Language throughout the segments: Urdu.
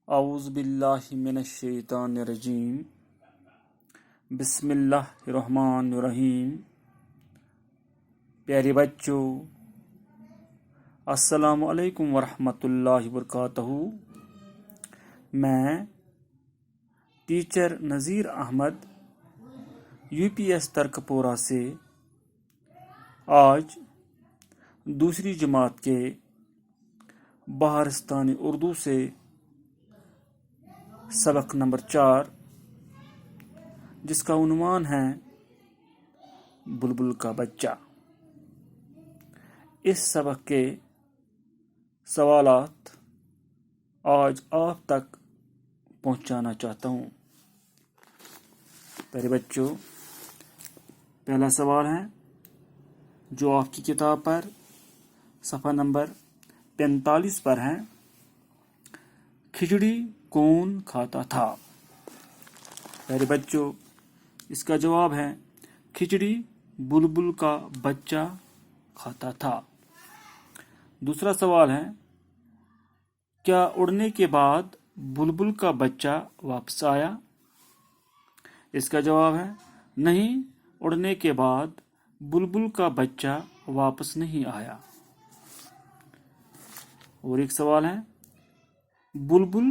اعوذ باللہ من الشیطان الرجیم بسم اللہ الرحمن الرحیم۔ پیارے بچوں، السلام علیکم ورحمۃ اللہ وبرکاتہ۔ میں ٹیچر نذیر احمد UPS ترکپورہ سے آج دوسری جماعت کے بہارستانی اردو سے سبق نمبر 4 جس کا عنوان ہے بلبل کا بچہ، اس سبق کے سوالات آج آپ تک پہنچانا چاہتا ہوں۔ پیارے بچوں، پہلا سوال ہے جو آپ کی کتاب پر صفحہ نمبر 45 پر ہے، کھچڑی کون کھاتا تھا؟ پیارے بچوں، اس کا جواب ہے کھچڑی بلبل کا بچہ کھاتا تھا۔ دوسرا سوال ہے کیا اڑنے کے بعد بلبل کا بچہ واپس آیا؟ اس کا جواب ہے نہیں، اڑنے کے بعد بلبل کا بچہ واپس نہیں آیا۔ اور ایک سوال ہے بلبل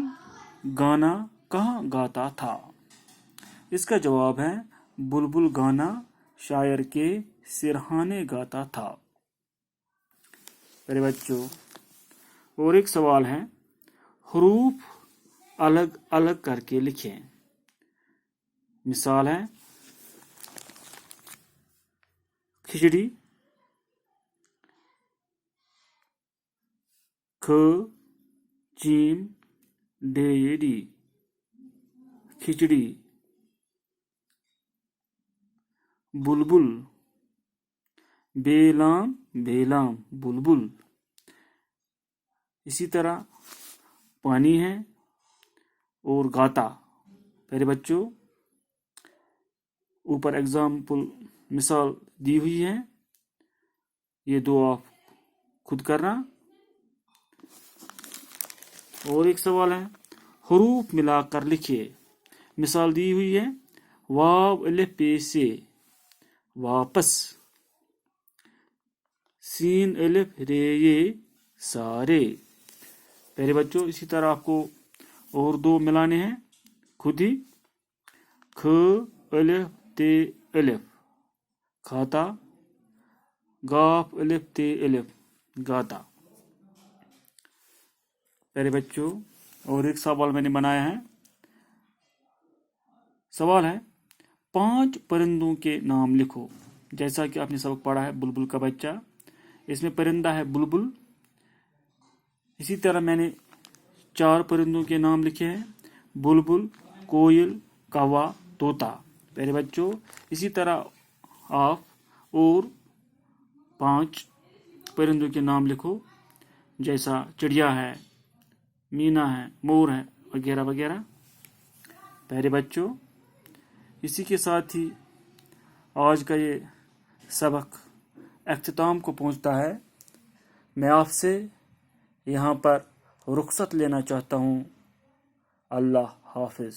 گانا کہاں گاتا تھا؟ اس کا جواب ہے بلبل گانا شاعر کے سرہانے گاتا تھا۔ میرے بچوں، اور ایک سوال ہے حروف الگ الگ کر کے لکھیں۔ مثال ہے کھچڑی کھ جیم ڈیری، کھچڑی بلبل بیلام بیلام بلبل۔ اسی طرح پانی ہے اور گاتا۔ پیارے بچوں، اوپر ایگزامپل مثال دی ہوئی ہے، یہ دو آپ خود کرنا۔ اور ایک سوال ہے حروف ملا کر لکھیے۔ مثال دی ہوئی ہے واو الف پے سے واپس، سین الف رے یہ سارے۔ پیارے بچوں، اسی طرح آپ کو اور دو ملانے ہیں خود ہی، کھ الف تے الف کھاتا، گاف الف تے الف گاتا۔ پیارے بچوں، اور ایک سوال میں نے بنایا ہے۔ سوال ہے 5 پرندوں کے نام لکھو۔ جیسا کہ آپ نے سبق پڑھا ہے بلبل کا بچہ، اس میں پرندہ ہے بلبل۔ اسی طرح میں نے 4 پرندوں کے نام لکھے ہیں، بلبل، کوئل، کوا، طوطا۔ پیارے بچوں، اسی طرح آپ اور 5 پرندوں کے نام لکھو، جیسا چڑیا ہے، مینا ہے، مور ہے، وغیرہ وغیرہ۔ پیارے بچوں، اسی کے ساتھ ہی آج کا یہ سبق اختتام کو پہنچتا ہے۔ میں آپ سے یہاں پر رخصت لینا چاہتا ہوں۔ اللہ حافظ۔